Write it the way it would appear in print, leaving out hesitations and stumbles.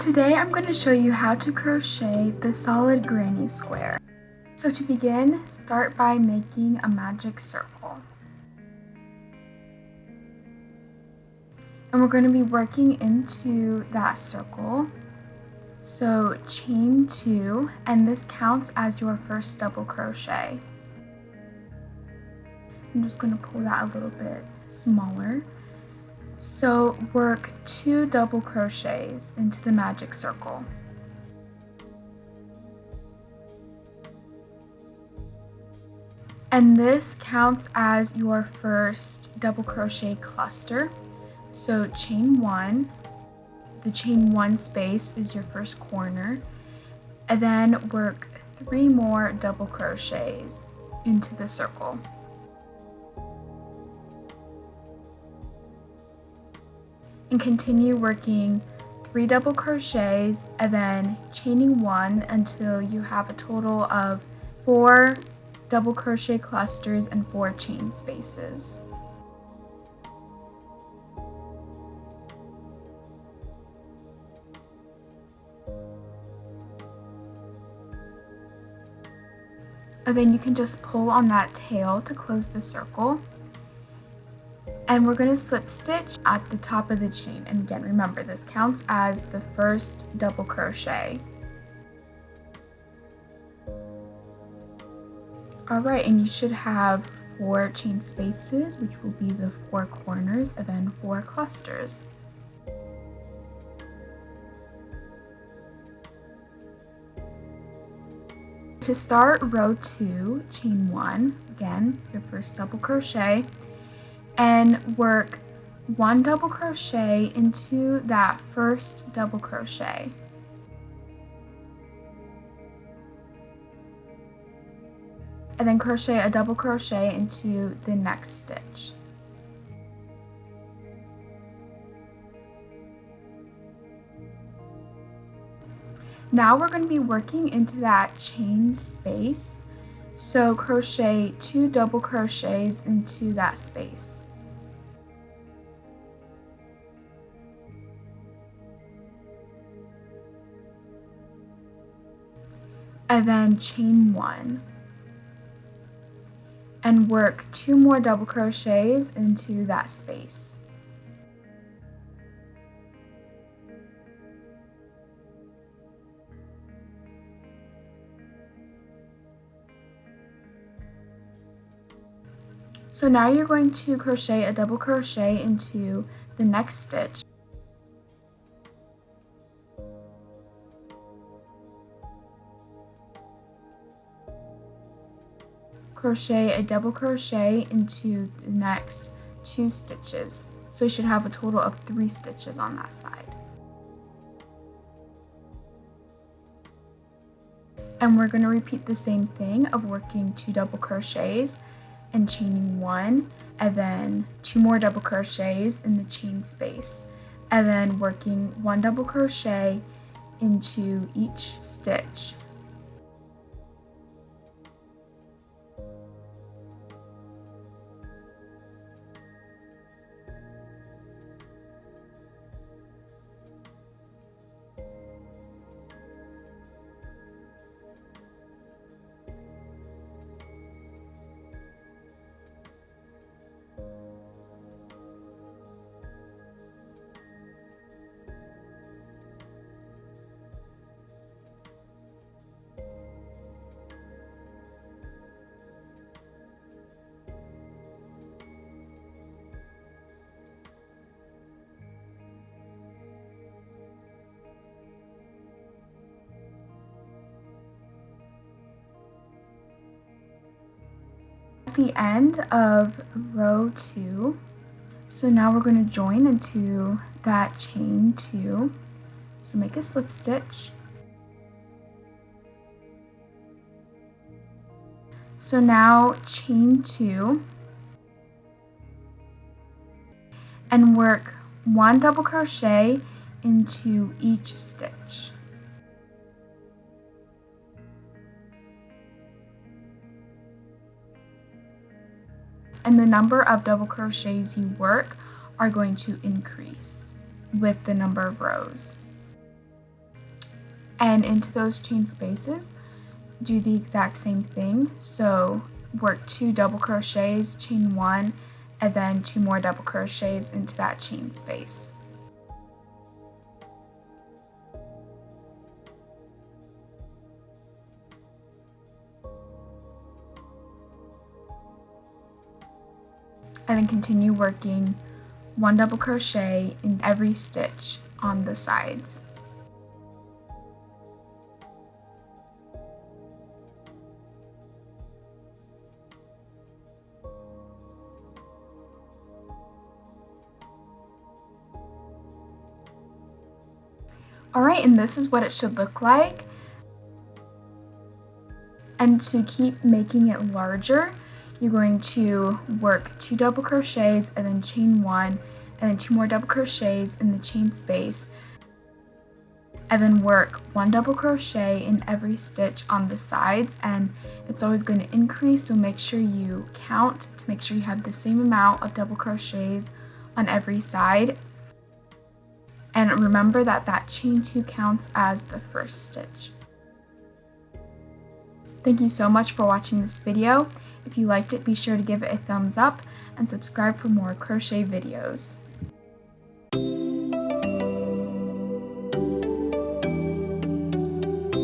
Today I'm going to show you how to crochet the solid granny square. So to begin, start by making a magic circle. And we're going to be working into that circle. So chain 2, and this counts as your first double crochet. I'm just going to pull that a little bit smaller. So work 2 double crochets into the magic circle. And this counts as your first double crochet cluster. So chain 1, the chain 1 space is your first corner, and then work 3 more double crochets into the circle. And continue working 3 double crochets and then chaining 1 until you have a total of 4 double crochet clusters and 4 chain spaces. And then you can just pull on that tail to close the circle. And we're going to slip stitch at the top of the chain. And again, remember, this counts as the first double crochet. Alright, and you should have 4 chain spaces, which will be the 4 corners, and then 4 clusters. To start row 2, chain 1, again, your first double crochet, and work 1 double crochet into that first double crochet. And then crochet a double crochet into the next stitch. Now we're going to be working into that chain space. So crochet 2 double crochets into that space. And then chain 1. And work 2 more double crochets into that space. So now you're going to crochet a double crochet into the next stitch. Crochet a double crochet into the next 2 stitches. So you should have a total of 3 stitches on that side. And we're going to repeat the same thing of working 2 double crochets and chaining 1, and then 2 more double crochets in the chain space, and then working 1 double crochet into each stitch. The end of row 2. So now we're going to join into that chain 2. So make a slip stitch. So now chain 2 and work 1 double crochet into each stitch. and the number of double crochets you work are going to increase with the number of rows. And into those chain spaces, do the exact same thing. So work 2 double crochets, chain 1, and then 2 more double crochets into that chain space. And then continue working 1 double crochet in every stitch on the sides. Alright, and this is what it should look like. And to keep making it larger, you're going to work 2 double crochets and then chain 1, and then 2 more double crochets in the chain space, and then work 1 double crochet in every stitch on the sides, and it's always going to increase, so make sure you count to make sure you have the same amount of double crochets on every side. And remember that that chain 2 counts as the first stitch. Thank you so much for watching this video. If you liked it, be sure to give it a thumbs up and subscribe for more crochet videos.